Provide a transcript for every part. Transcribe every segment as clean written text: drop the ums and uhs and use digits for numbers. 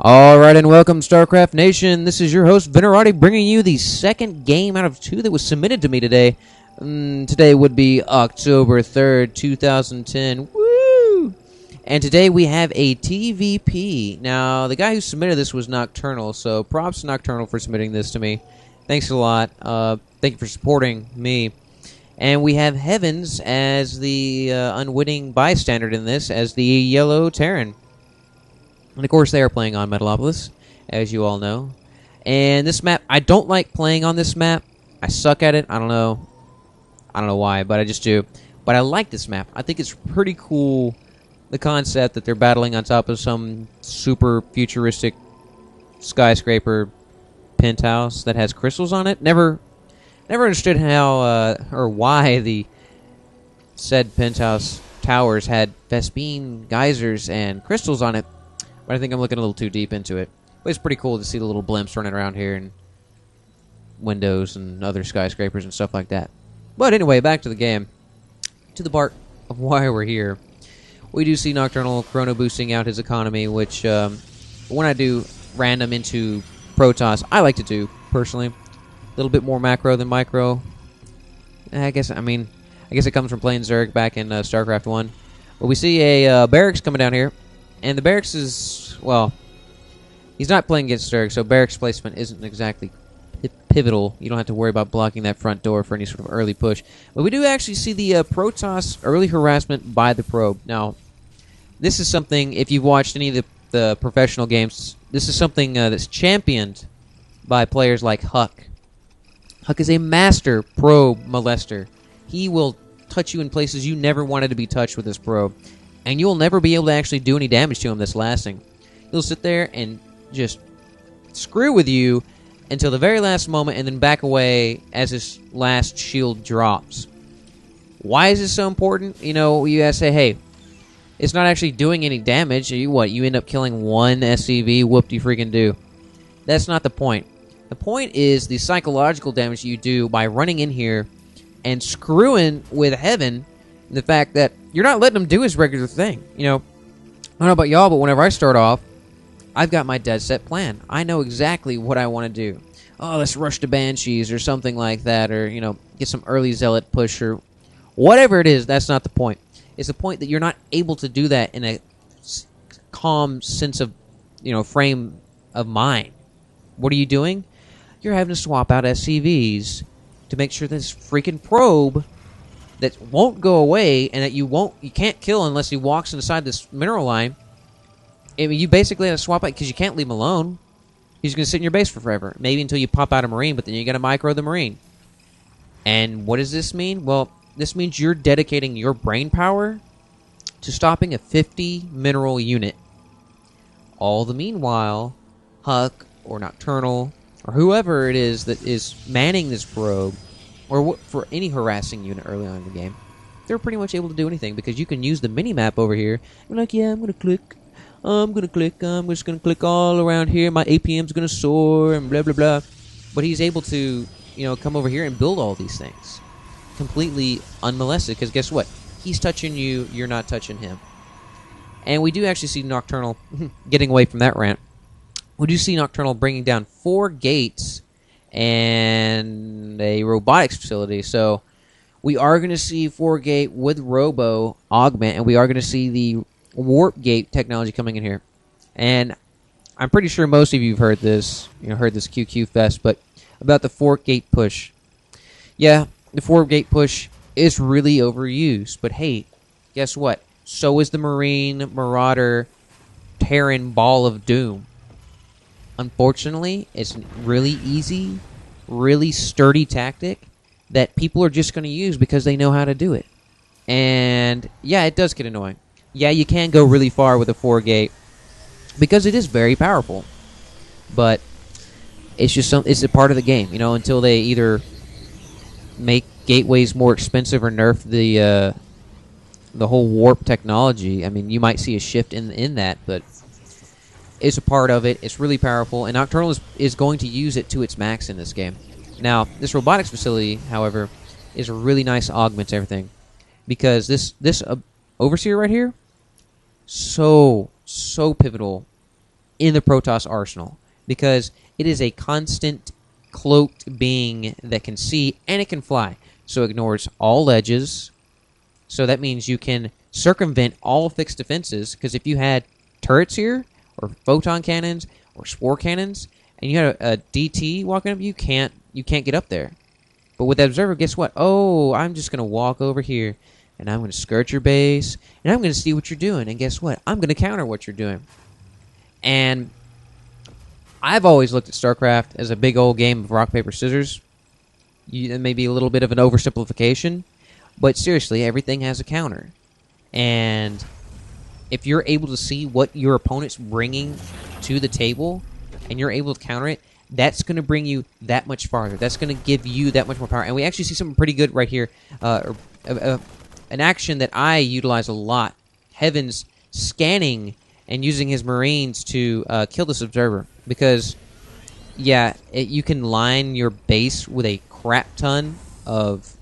Alright, and welcome, Starcraft Nation. This is your host, Venerati, bringing you the second game out of two that was submitted to me today. Today would be October 3rd, 2010. Woo! And today we have a TVP. Now, the guy who submitted this was Nocturnal, so props to Nocturnal for submitting this to me. Thanks a lot. Thank you for supporting me. And we have Heavens as the unwitting bystander in this, as the yellow Terran. And of course, they are playing on Metalopolis, as you all know. And this map, I don't like playing on this map. I suck at it. I don't know why, but I just do. But I like this map. I think it's pretty cool, the concept that they're battling on top of some super futuristic skyscraper penthouse that has crystals on it. Never understood how or why the said penthouse towers had Vespene geysers and crystals on it. But I think I'm looking a little too deep into it. But it's pretty cool to see the little blimps running around here and windows and other skyscrapers and stuff like that. But anyway, back to the game. To the part of why we're here. We do see Nocturnal chrono boosting out his economy, which when I do random into protoss, I like to do, personally. A little bit more macro than micro. I guess it comes from playing Zerg back in Starcraft 1. But we see a barracks coming down here. And the barracks is, well, he's not playing against Zerg, so barracks placement isn't exactly pivotal. You don't have to worry about blocking that front door for any sort of early push. But we do actually see the Protoss early harassment by the probe. Now, this is something, if you've watched any of the professional games, this is something that's championed by players like Huck. Huck is a master probe molester. He will touch you in places you never wanted to be touched with this probe. And you'll never be able to actually do any damage to him that's lasting. He'll sit there and just screw with you until the very last moment and then back away as his last shield drops. Why is this so important? You know, you gotta say, hey, it's not actually doing any damage. You end up killing one SCV, whoop-de-freaking-do. That's not the point. The point is the psychological damage you do by running in here and screwing with Heaven. The fact that you're not letting him do his regular thing. You know, I don't know about y'all, but whenever I start off, I've got my dead set plan. I know exactly what I want to do. Oh, let's rush to Banshees or something like that, or, you know, get some early Zealot push or whatever it is. That's not the point. It's the point that you're not able to do that in a calm sense of, you know, frame of mind. What are you doing? You're having to swap out SCVs to make sure this freaking probe that won't go away and that you can't kill unless he walks inside this mineral line. I mean, you basically have to swap out because you can't leave him alone. He's going to sit in your base for forever. Maybe until you pop out a Marine, but then you got to micro the Marine. And what does this mean? Well, this means you're dedicating your brain power to stopping a 50 mineral unit. All the meanwhile, Huck or Nocturnal or whoever it is that is manning this probe, or for any harassing unit early on in the game, they're pretty much able to do anything because you can use the mini-map over here. I'm like, yeah, I'm going to click. I'm just going to click all around here. My APM's going to soar and blah, blah, blah. But he's able to, you know, come over here and build all these things completely unmolested because guess what? He's touching you. You're not touching him. And we do actually see Nocturnal getting away from that rant. We do see Nocturnal bringing down 4 gates and a robotics facility. So we are going to see 4-gate with Robo augment, and we are going to see the warp gate technology coming in here. And I'm pretty sure most of you have heard this, heard this QQ fest, but about the 4-gate push. Yeah, the 4-gate push is really overused, but hey, guess what? So is the Marine Marauder Terran Ball of Doom. Unfortunately, it's really easy, really sturdy tactic that people are just going to use because they know how to do it. And yeah, it does get annoying. Yeah, you can go really far with a 4-gate because it is very powerful. But it's just it's a part of the game, until they either make gateways more expensive or nerf the whole warp technology. I mean, you might see a shift in that, but it's a part of it. It's really powerful, and Nocturnal is going to use it to its max in this game. Now, this robotics facility, however, is a really nice augment to everything, because this Overseer right here, so pivotal in the Protoss arsenal, because it is a constant cloaked being that can see and it can fly. So it ignores all ledges. So that means you can circumvent all fixed defenses, because if you had turrets here, or photon cannons, or spore cannons, and you had a DT walking up, you can't get up there. But with that observer, guess what? Oh, I'm just going to walk over here, and I'm going to skirt your base, and I'm going to see what you're doing. And guess what? I'm going to counter what you're doing. And I've always looked at StarCraft as a big old game of rock, paper, scissors. It may be a little bit of an oversimplification, but seriously, everything has a counter. And if you're able to see what your opponent's bringing to the table, and you're able to counter it, that's going to bring you that much farther. That's going to give you that much more power. And we actually see something pretty good right here. An action that I utilize a lot. Heaven's scanning and using his Marines to kill this observer. Because, yeah, you can line your base with a crap ton of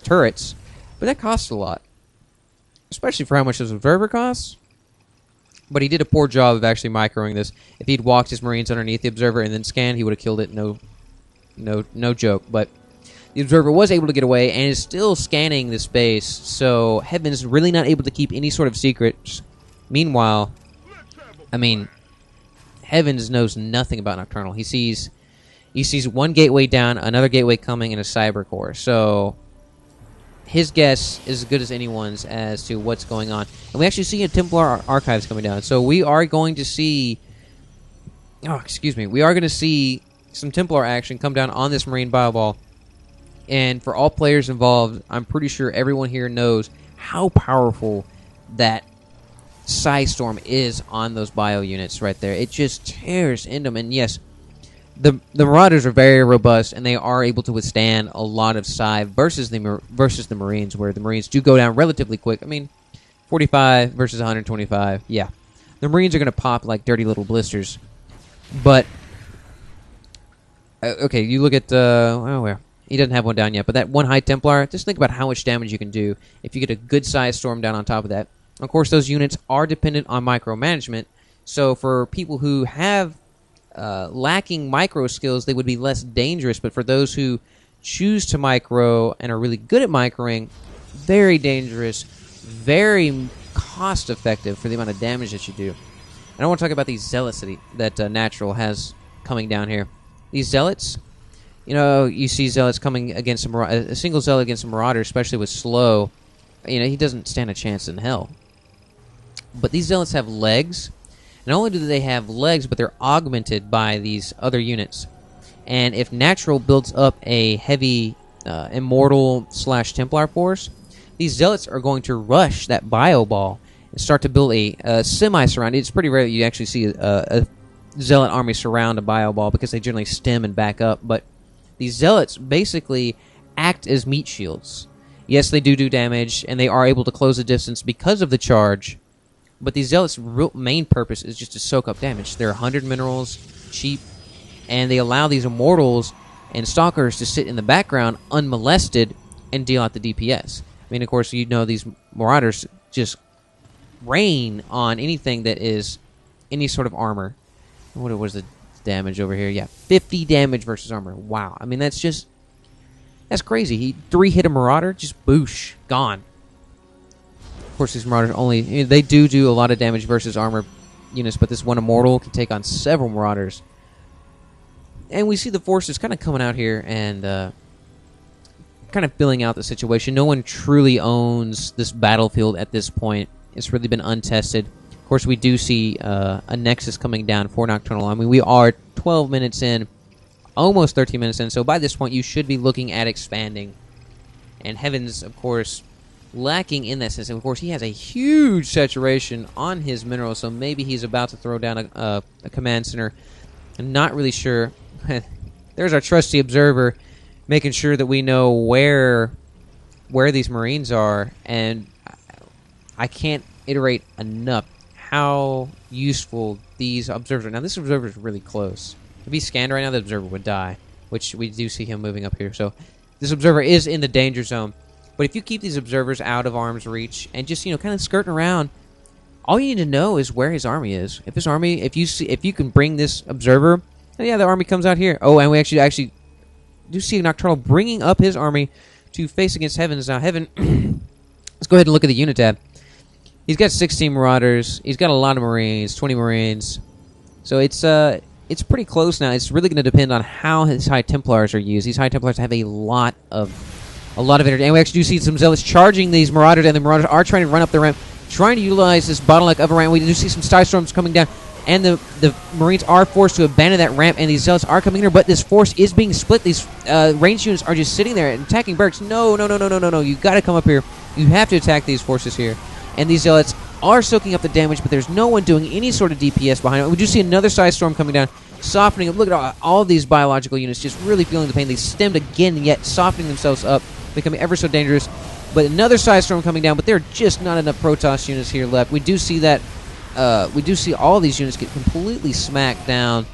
turrets, but that costs a lot. Especially for how much this observer costs. But he did a poor job of actually microing this. If he'd walked his Marines underneath the observer and then scanned, he would have killed it. No joke. But the observer was able to get away and is still scanning this base. So Heaven's really not able to keep any sort of secrets. Meanwhile, I mean, Heavens knows nothing about Nocturnal. He sees one gateway down, another gateway coming, and a cyber core. So his guess is as good as anyone's as to what's going on. And we actually see a Templar archives coming down. So we are going to see... Oh, excuse me. We are going to see some Templar action come down on this Marine Bio Ball. And for all players involved, I'm pretty sure everyone here knows how powerful that Psi Storm is on those bio units right there. It just tears into them. And yes, the Marauders are very robust, and they are able to withstand a lot of Psi versus the Marines, where the Marines do go down relatively quick. I mean, 45 versus 125. Yeah, the Marines are going to pop like dirty little blisters. But okay, you look at where he doesn't have one down yet, but that one High Templar. Just think about how much damage you can do if you get a good size storm down on top of that. Of course, those units are dependent on micromanagement. So for people who have lacking micro skills, they would be less dangerous. But for those who choose to micro and are really good at microing, very dangerous, very cost effective for the amount of damage that you do. And I want to talk about these zealots that Natural has coming down here. These zealots, you see zealots coming against a single zealot against a marauder, especially with slow. He doesn't stand a chance in hell. But these zealots have legs. Not only do they have legs, but they're augmented by these other units. And if Natural builds up a heavy Immortal/Templar force, these zealots are going to rush that bio ball and start to build a semi-surround. It's pretty rare that you actually see a zealot army surround a bio ball, because they generally stem and back up. But these zealots basically act as meat shields. Yes, they do damage, and they are able to close the distance because of the charge. But these zealots' real main purpose is just to soak up damage. They're 100 minerals, cheap, and they allow these Immortals and Stalkers to sit in the background unmolested and deal out the DPS. I mean, of course, these Marauders just rain on anything that is any sort of armor. What was the damage over here? Yeah, 50 damage versus armor. Wow. I mean, that's crazy. He 3-hit a Marauder, just boosh, gone. Of course, these Marauders they do a lot of damage versus armor units, but this one Immortal can take on several Marauders. And we see the forces kind of coming out here and kind of filling out the situation. No one truly owns this battlefield at this point. It's really been untested. Of course, we do see a Nexus coming down for Nocturnal. I mean, we are 12 minutes in, almost 13 minutes in, so by this point, you should be looking at expanding. And Heavens, of course, lacking in that sense. And of course, he has a huge saturation on his minerals, so maybe he's about to throw down a command center. I'm not really sure. There's our trusty observer, making sure that we know where these Marines are, and I can't iterate enough how useful these observers are. Now, this observer is really close. If he scanned right now, the observer would die, which we do see him moving up here. So this observer is in the danger zone. But if you keep these observers out of arm's reach and just, kind of skirting around, All you need to know is where his army is. If his army, if you can bring this observer, oh yeah, the army comes out here. Oh, and we actually do see Nocturnal bringing up his army to face against Heavens. Now, Heaven, let's go ahead and look at the unit tab. He's got 16 Marauders. He's got a lot of Marines, 20 Marines. So it's pretty close now. It's really going to depend on how his High Templars are used. These High Templars have a lot of energy. And we actually do see some Zealots charging these Marauders, and the Marauders are trying to run up the ramp, trying to utilize this bottleneck of a ramp. We do see some Storms coming down, and the Marines are forced to abandon that ramp, and these Zealots are coming here, but this force is being split. These ranged units are just sitting there and attacking barracks. No. You got to come up here. You have to attack these forces here. And these Zealots are soaking up the damage, but there's no one doing any sort of DPS behind it. We do see another Storm coming down, softening up. Look at all these biological units just really feeling the pain. They stemmed again, yet softening themselves up, becoming ever so dangerous. But another Storm coming down, but there are just not enough Protoss units here left. We do see that. We do see all these units get completely smacked down.